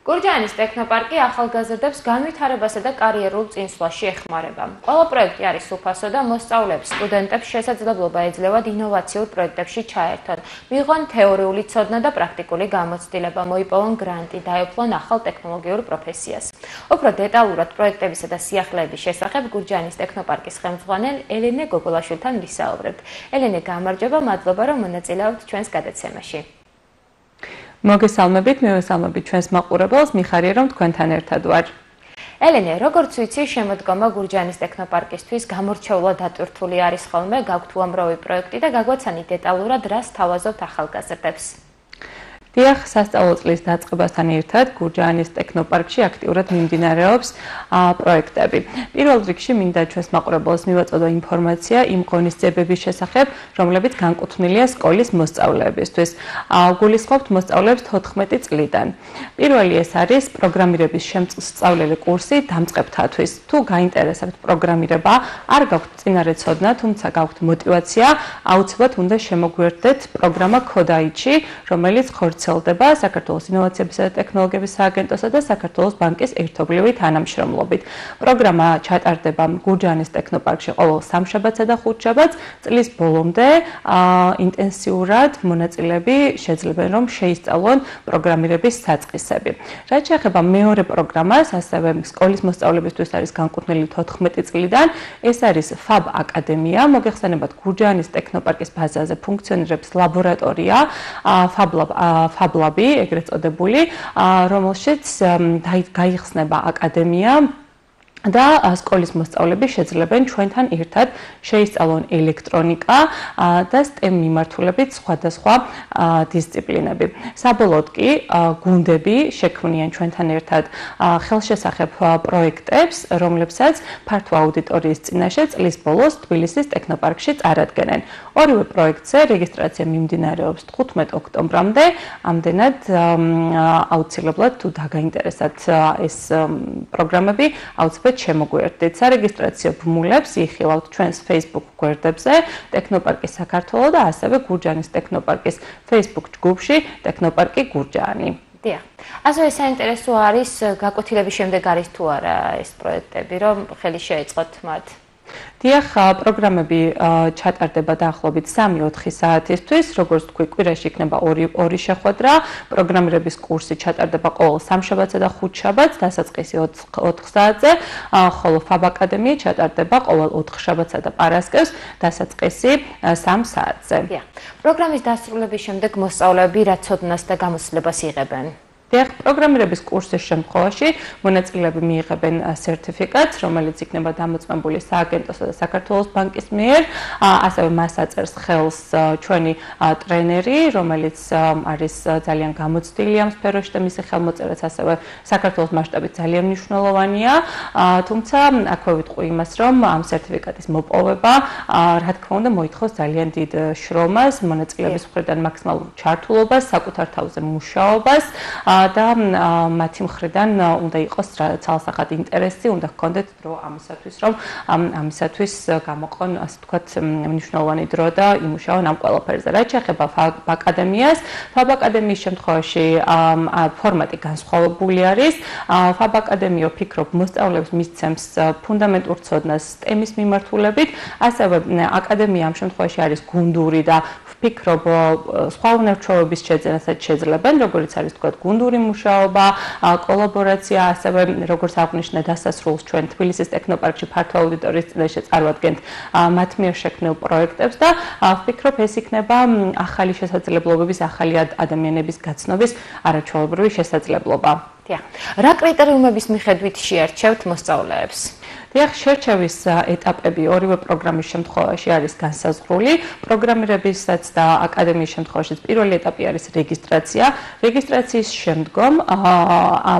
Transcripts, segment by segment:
გურჯაანის ტექნოპარკი ახალგაზრდებს განვითარებასა და კარიერულ წინსვლაში ეხმარება. Ყველა პროექტი არის უფასო და მოსწავლეებს, სტუდენტებს შესაძლებლობა ეძლევათ ინოვაციურ პროექტებში ჩაერთონ, მიიღონ თეორიული ცოდნა და პრაქტიკული გამოცდილება, მოიპოვონ გრანტი, დაეუფლონ ახალ ტექნოლოგიურ პროფესიას. Უფრო დეტალურად პროექტებისა და სიახლეების შესახებ გურჯაანის ტექნოპარკის ხელმძღვანელ ელენე გოგოლაშვილთან ვისაუბრებთ. ელენე, გამარჯობა, მადლობა რომ მონაწილეობთ ჩვენს გადაცემაში. მოგესალმებით, მივესალმებით ჩვენს მაყურებელს, მიხარია რომ თქვენთან ერთად ვარ. ელენე, როგორც ვიცი, შემოდგომა გურჯაანის ტექნოპარკისთვის გამორჩეულად დატვირთული არის ხოლმე, გაქვთ უამრავი პროექტი და გაგვაცანით დეტალურად რას თავაზობთ ახალგაზრდებს. დიახ, სასწავლო წლის დაწყებასთან ერთად გურჯაანის ტექნოპარკში აქტიურად მიმდინარეობს პროექტები. პირველ რიგში მინდა ჩვენს მაყურებელს მივაწოდო ინფორმაცია იმ ღონისძიებების შესახებ, რომლებიც განკუთვნილია სკოლის მოსწავლეებისთვის. გულისხმობთ მოსწავლეებს 14 წლიდან. პირველი ეს არის პროგრამირების შემსწავლელი კურსი დამწყებთათვის. თუ გაინტერესებთ პროგრამირება, არ გაქვთ წინარე ცოდნა, თუმცა გაქვთ мотиваცია, აუცილებლად უნდა შემოგვიერთდეთ პროგრამა Codaichi, რომელიც ხორციელდება საქართველოს ინოვაციებისა და ტექნოლოგიების სააგენტოსა და საქართველოს ბანკის ერთობლივი თანამშრომლობით. პროგრამა ჩატარდება გურჯაანის ტექნოპარკში ყოველ სამშაბათსა და ხუთშაბათს. წლის ბოლომდე ინტენსიურად მონაწილეები შეძლებენ რომ შეისწავლონ პროგრამირების საწყისები. რაც შეეხება მეორე პროგრამას, ასევე სკოლის მოსწავლეებისთვის არის განკუთვნილი 14 წლიდან. ეს არის FAB აკადემია. მოგეხსენებათ, გურჯაანის ტექნოპარკის ბაზაზე ფუნქციონირებს ლაბორატორია FAB Lab-ი, ეგრეთ წოდებული, რომელშიც გაიხსნება აკადემია და სკოლის მოსწავლეები შეძლებენ ჩვენთან ერთად შეისწავლონ ელექტრონიკა და STEM მიმართულებით სხვადასხვა დისციპლინები. საბოლოოდ კი გუნდები შექმნიან ჩვენთან ერთად ხელშესახებ პროექტებს, რომლებსაც ფართო აუდიტორიის წინაშე წლის ბოლოს თბილისის ტექნოპარკში წარადგენენ. ორივე პროექტზე რეგისტრაცია მიმდინარეობს 15 ოქტომბრამდე. ამდენად აუცილებლად თუ დაგაინტერესათ ეს პროგრამები, აუცილებლად შემოგვიერთდეთ. სარეგისტრაციო ბმულებს იხილავთ ჩვენს Facebook გვერდებზე, ტექნოპარკი საქართველო და ასევე გურჯაანის ტექნოპარკის Facebook ჯგუფში ტექნოპარკი გურჯაანი. დიახ. ასევე საინტერესო არის გაკვეთილების შემდეგ არის თუ არა ეს პროექტები, რომ ხელი შეეწყოთ მათ. დიახ, პროგრამები ჩატარდება დაახლოებით 3-4 საათისთვის, როგორც თქვი, კვირაში იქნება 2 შეხვედრა. პროგრამირების კურსი ჩატარდება ყოველ სამშაბათსა და ხუთშაბათს, დასაწყისი 4 საათზე, ხოლო FAB აკადემია ჩატარდება ყოველ 4 შაბათსა და პარასკევს, დასაწყისი 3 საათზე. დიახ. პროგრამის დასრულების შემდეგ მოსწავლეები რა ცოდნას და გამოცდილებას იღებენ? დიახ, პროგრამირების კურსის შემთხვევაში მონაწილეები მიიღებენ სერტიფიკატს, რომელიც იქნება დამოწმებული სააგენტოსა და საქართველოს ბანკის მიერ. ასევე მას აწერს ხელს ჩვენი ტრენერი, რომელიც არის ძალიან გამოცდილი ამ სფეროში და მისი ხელმოწერაც ასევე საქართველოს მასშტაბით ძალიან მნიშვნელოვანია. თუმცა აქვე ვიტყვი იმას, რომ ამ სერტიფიკატის მოპოვება, რა თქმა უნდა, მოითხოვს ძალიან დიდ შრომას, მონაწილეების მხრიდან მაქსიმალურ ჩართულობას, საკუთარ თავზე მუშაობას. და მათი მხრიდან უნდა იყოს ცალსახად ინტერესი, უნდა ჰქონდეთ დრო ამისათვის, რომ ამისათვის გამოყონ, ასე ვთქვათ, მნიშვნელოვანი დრო და იმუშაონ ამ ყველაფერზე. რაც შეეხება FAB აკადემიას, FAB აკადემიის შემთხვევაში ფორმატი განსხვავებული არის. FAB აკადემია ვფიქრობ მოსწავლეებს მისცემს ფუნდამენტურ ცოდნას STEM-ის მიმართულებით, ასევე აკადემია ამ შემთხვევაში არის გუნდური და ვფიქრობ სხვა უნარჩვევების შეძენასაც შეძლებენ, როგორც არის ვთქვათ გუნდური მუშაობა, კოლაბორაცია, ასევე როგორც აღნიშნე დასასრულს ჩვენ თბილისის ტექნოპარკში ფართო აუდიტორიის წინაშე წარვადგენთ მათ მიერ შექმნილ პროექტებს და ვფიქრობ ეს იქნება ახალი შესაძლებლობების, ახალი ადამიანების გაცნობის არაჩვეულებრივი შესაძლებლობა. დიახ. რა კრიტერიუმების მიხედვით შეარჩევთ მოსწავლეებს? დიახ, შერჩევის ეტაპები ორივე პროგრამის შემთხვევაში არის განსაზღვრული. პროგრამირებისაც და აკადემიის შემთხვევაში პირველი ეტაპი არის რეგისტრაცია. რეგისტრაციის შემდგომ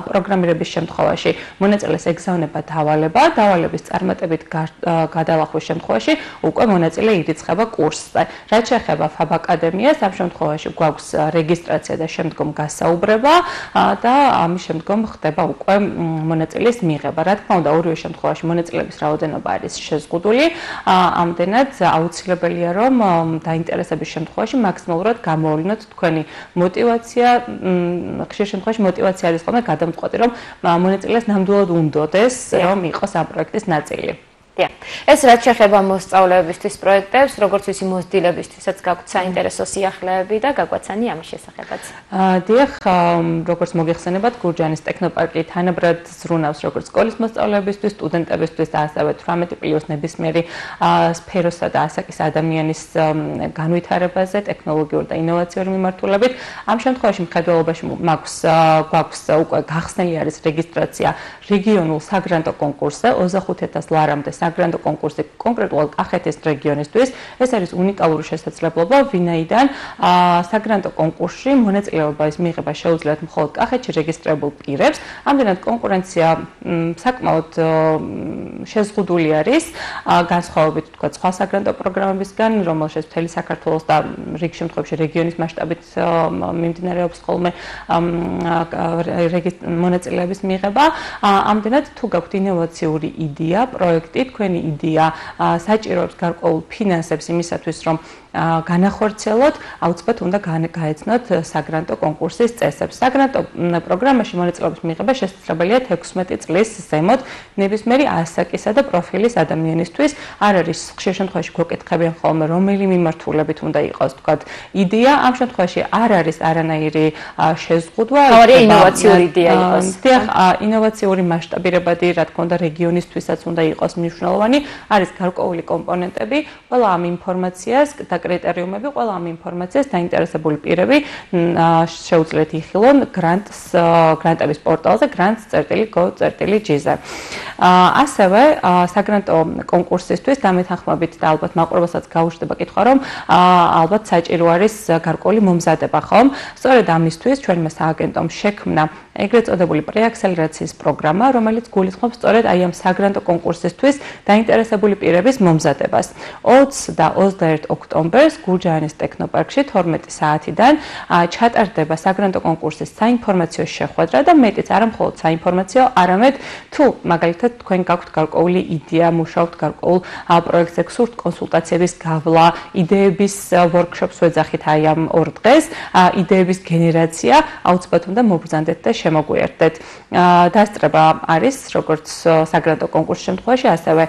პროგრამირების შემთხვევაში მონაწილეს ეგზავნება დავალება. დავალების წარმატებით გადალახვის შემთხვევაში უკვე მონაწილე ირიცხება კურსზე. რაც შეეხება FAB აკადემიას, ამ შემთხვევაში გვაქვს რეგისტრაცია და შემდგომ გასაუბრება და ამის შემდგომ ხდება უკვე მონაწილეს მიღება. რა თქმა უნდა, ორივე შემთხვევაში მონაწილეების რაოდენობა არის შეზღუდული. ამდენად აუცილებელია, რომ დაინტერესების შემთხვევაში მაქსიმალურად გამოავლინოთ თქვენი мотивация. ხშირ შემთხვევაში мотивация არის ხოლმე გადამწყვეტი, რომ მონაწილეს ნამდვილად უნდოდეს, რომ იყოს ამ პროექტის ნაწილი. ეს რაც შეეხება მოსწავლეებისთვის პროექტებს, როგორც ვიცი, მოსდილებისთვისაც გაქვთ საინტერესო სიახლეები და გაგვაცანი ამის შესახებაც. დიახ, როგორც მოგეხსენებათ, გურჯაანის ტექნოპარკი თანაბრად ზრუნავს როგორც სკოლის მოსწავლეებისთვის, სტუდენტებისთვის და ასევე 18+ ნებისმიერი სფეროსა და ასაკის ადამიანის განვითარებაზე, ტექნოლოგიურ და ინოვაციურ მიმართულებით. ამ შემთხვევაში მხედველობაში გვაქვს უკვე გახსნილი არის რეგისტრაცია რეგიონულ საგრანტო კონკურსზე 25,000 ლარამდე საგრანტო კონკურსი კონკრეტულად კახეთის რეგიონისთვის. ეს არის უნიკალური შესაძლებლობა, ვინაიდან საგრანტო კონკურსში მონაწილეობის მიღება შეუძლიათ მხოლოდ კახეთში რეგისტრირებულ პირებს. ამდენად კონკურენცია საკმაოდ შეზღუდული არის, განსხვავებით თქვა სხვა საგრანტო პროგრამებისგან, რომელშიც მთელი საქართველოს და რიგ შემთხვევაში რეგიონის მასშტაბით მიმდინარეობს ხოლმე მონაწილეების მიღება. ამდენად თუ გაქვთ ინოვაციური იდეა, პროექტი, თქვენი იდეა საჭიროებს გარკვეულ ფინანსებს იმისათვის, რომ განახორციელოთ, აუცილებლად უნდა გაეცნოთ საგრანტო კონკურსის წესებს. საგრანტო პროგრამაში მონაწილეობის მიღება შესაძლებელია 16 წლის ზემოთ ნებისმიერი ასაკისა და პროფილის ადამიანისთვის. არ არის ხშირ შემთხვევაში გვეკითხებიან ხოლმე, რომელი მიმართულებით უნდა იყოს, თქვათ, იდეა. ამ შემთხვევაში არ არის არანაირი შეზღუდვა. თავარია ინოვაციური იდეა იყოს. დიახ, ინოვაციური მასშტაბირებადი, რა თქმა უნდა, რეგიონისთვისაც უნდა იყოს მნიშვნელოვანი. არის გარკვეული კომპონენტები, ყველა ამ ინფორმაციას და კრიტერიუმები, ყველა ამ ინფორმაციას დაინტერესებული პირები შეუძლიათ იხილონ გრანტების პორტალზე grants.gov.gz-ზე. ასევე საგრანტო კონკურსისთვის დამეთანხმებით და ალბათ მაყურებელსაც გაუჩნდება კითხვა, რომ ალბათ საჭირო არის გარკვეული მომზადება, ხომ? სწორედ ამისთვის ჩვენმა სააგენტომ შექმნა ეგრეთ წოდებული პრეაქსელერაციის პროგრამა, რომელიც გულისხმობს სწორედ აი ამ საგრანტო კონკურსისთვის დაინტერესებული პირების მომზადებას. 20 და 21 ოქტომბერს გურჯაანის ტექნოპარკში 12 საათიდან ჩატარდება საგრანტო კონკურსის საინფორმაციო შეხვედრა და მეტიც არა მხოლოდ საინფორმაციო, არამედ თუ მაგალითად თქვენ გაქვთ გარკვეული იდეა, მუშაობთ გარკვეულ პროექტზე, გსურთ კონსულტაციების გავლა, იდეების ვორქშოპს ვეძახით აი ამ 2 დღეს, იდეების გენერაცია, აუცილებლად უნდა მობრძანდეთ და შემოგვიერთდეთ. დასწრება არის როგორც საგრანტო კონკურსის შემთხვევაში, ასევე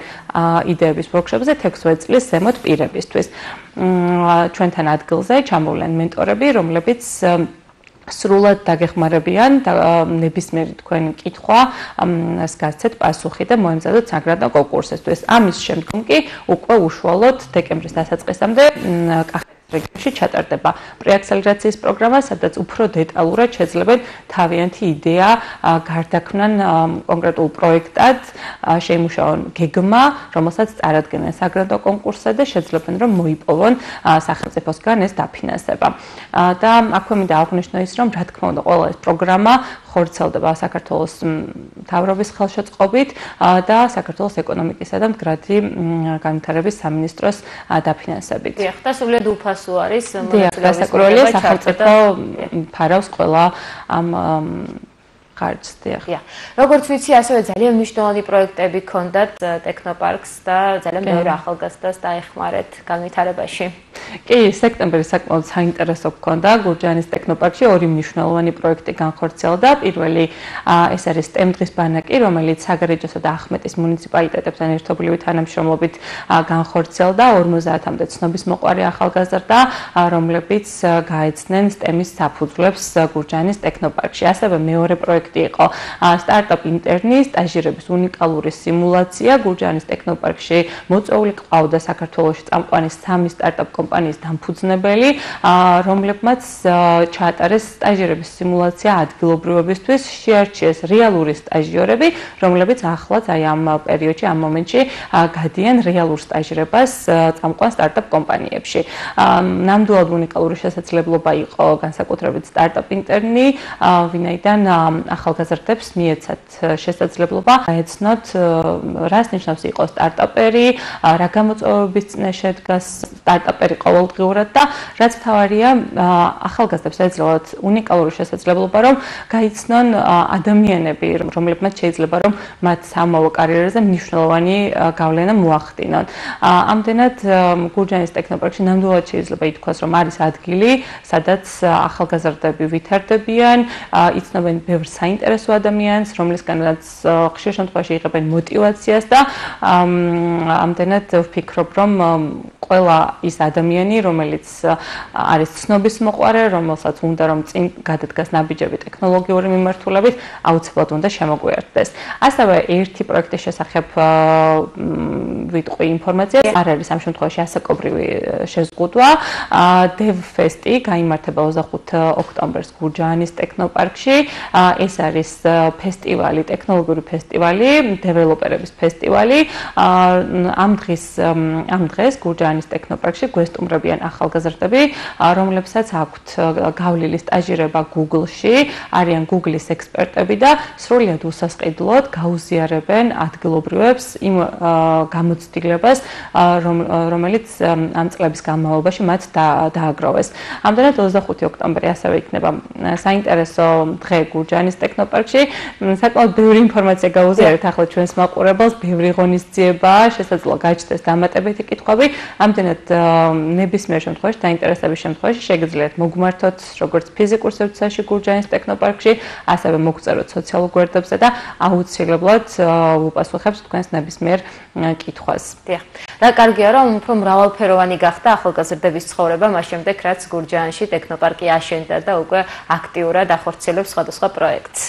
იდეების ვორქშოპზე 16 წლის ზემოთ პირებისთვის. ჩვენთან ადგილზე ჩამოვლენ მენტორები, რომლებიც სრულად დაგეხმარებიან და ნებისმიერი თქვენი კითხვა გასცეთ პასუხი და მოემზადოთ საგრანტო კონკურსისთვის. ამის შემდგომ კი უკვე უშუალოდ დეკემბრის დასაწყისამდე რეგიონში ჩატარდება პრეაქსელერაციის პროგრამა, სადაც უფრო დეტალურად შეძლებენ თავიანთი იდეა გარდაქმნან კონკრეტულ პროექტად, შეიმუშაონ გეგმა, რომელსაც წარადგენენ საგრანტო კონკურსზე და შეძლებენ რომ მოიპოვონ სახელმწიფოსგან ეს დაფინანსება. და აქვე მინდა აღვნიშნო ის, რომ რა თქმა უნდა ყველა ეს პროგრამა ხორციელდება საქართველოს მთავრობის ხელშეწყობით და საქართველოს ეკონომიკისა და მდგრადი განვითარების სამინისტროს დაფინანსებით. დიახ, და სრულიად უფასო არის მონაწილეობის სახელმწიფო ფარავს ყველა ამ ხარჯს. დიახ. როგორც ვიცი, ასევე ძალიან მნიშვნელოვანი პროექტები ჰქონდათ ტექნოპარკს და ძალიან მეორე ახალგაზრდას დაეხმარეთ განვითარებაში. კი, სექტემბერი საკმაოდ საინტერესო ჰქონდა გურჯაანის ტექნოპარკში ორი მნიშვნელოვანი პროექტი განხორციელდა. პირველი ეს არის STEM დღის ბანაკი, რომელიც საგარეჯოსა და ახმეტის მუნიციპალიტეტებთან ერთობლივი თანამშრომლობით განხორციელდა 50-მდე ცნობისმოყვარე ახალგაზრდა, რომლებიც გაეცნენ STEM-ის საფუძვლებს გურჯაანის ტექნოპარკში. ასევე მეორე პროექტი იყო სტარტაპ ინტერნის სტაჟირების უნიკალური სიმულაცია. გურჯაანის ტექნოპარკში მოწვეული ყავდა საქართველოში წამყვანი 3 სტარტაპ კომპანიის დამფუძნებელი, რომლებმაც ჩაატარეს სტაჟირების სიმულაცია ადგილობრივებისთვის, შეარჩიეს რეალური სტაჟიორები, რომლებიც ახლაც აი ამ პერიოდში, ამ მომენტში გადიან რეალურ სტაჟირებას წამყვან სტარტაპ კომპანიებში. ნამდვილად უნიკალური შესაძლებლობა იყო განსაკუთრებით სტარტაპ ინტერნი, ვინაიდან ახალგაზრდებს მიეცათ შესაძლებლობა გაეცნოთ, რას ნიშნავს იყო სტარტაპერი, რა გამოწვევების წინაშე დგას სტარტაპერი ყოველდღიურად და რაც მთავარია, ახალგაზრდებს ეძლევათ უნიკალური შესაძლებლობა, რომ გაიცნონ ადამიანები, რომლებმაც შეიძლება რომ მათ სამოვალ კარიერაზე მნიშვნელოვანი გავლენა მოახდინონ. ამდენად გურჯაანის ტექნოპარკში ნამდვილად შეიძლება ითქვას, რომ არის ადგილი, სადაც ახალგაზრდები ვითარდებიან, იცნობენ ბევრ საინტერესო ადამიანს, რომლისგანაც ხშირ შემთხვევაში იღებენ მოტივაციას და ამდენად ვფიქრობ, რომ ყველა ის ადამიანი, რომელიც არის ცნობის მოყვარე, რომელსაც უნდა რომ წინ გადადგას ნაბიჯები ტექნოლოგიური მიმართულებით, აუცილებლად უნდა შემოგვიერთდეს. ასევე ერთი პროექტის შესახებ ვიტყვი ინფორმაცია, არ არის ამ შემთხვევაში ასაკობრივი შეზღუდვა. DevFest-ი გაიმართება 25 ოქტომბერს გურჯაანის ტექნოპარკში. ეს არის ფესტივალი, ტექნოლოგიური ფესტივალი, დეველოპერების ფესტივალი. ამ დღეს გურჯაანის ტექნოპარკში გვესტუმრებიან ახალგაზრდები, რომლებსაც აქვთ გავლილი სტაჟირება Google-ში, არიან Google-ის ექსპერტები და სრულად უსასყიდლოდ გაუზიარებენ ადგილობრივებს იმ გამოცდილებას, რომელიც ამ წლების განმავლობაში მათ დააგროვეს. ამდენად 25 ოქტომბერი ასევე იქნება საინტერესო დღე გურჯაანის ტექნოპარკში. საკმაოდ ბევრი ინფორმაცია გაუზიარეთ ახლა ჩვენს მაყურებელს, ბევრი ღონისძიება, შესაძლოა გაჩნდეს დამატებითი კითხვები. ამდენად ნებისმიერ შემთხვევაში, დაინტერესების შემთხვევაში შეგიძლიათ მოგმართოთ როგორც ფიზიკურ სივრცეში გურჯაანის ტექნოპარკში, ასევე მოგწეროთ სოციალურ გვერდებზე და აუცილებლად ვუპასუხებთ თქვენს ნებისმიერ კითხვას. დიახ. რა კარგია, რომ უფრო მრავალფეროვანი გახდა ახალგაზრდების ცხოვრება, მას შემდეგ რაც გურჯაანში ტექნოპარკი აშენდა და უკვე აქტიურად ახორციელებს სხვადასხვა პროექტს.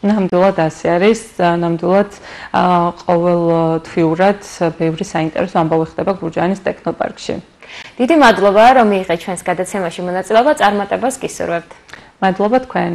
ნამდვილად ასე არის, ნამდვილად ყოველთვიურად ბევრი საინტერესო ამბავი ხდება გურჯაანის ტექნოპარკში. დიდი მადლობა, რომ მიიღეთ ჩვენს გადაცემაში მონაწილეობა, წარმატებას გისურვებთ. მადლობა თქვენ.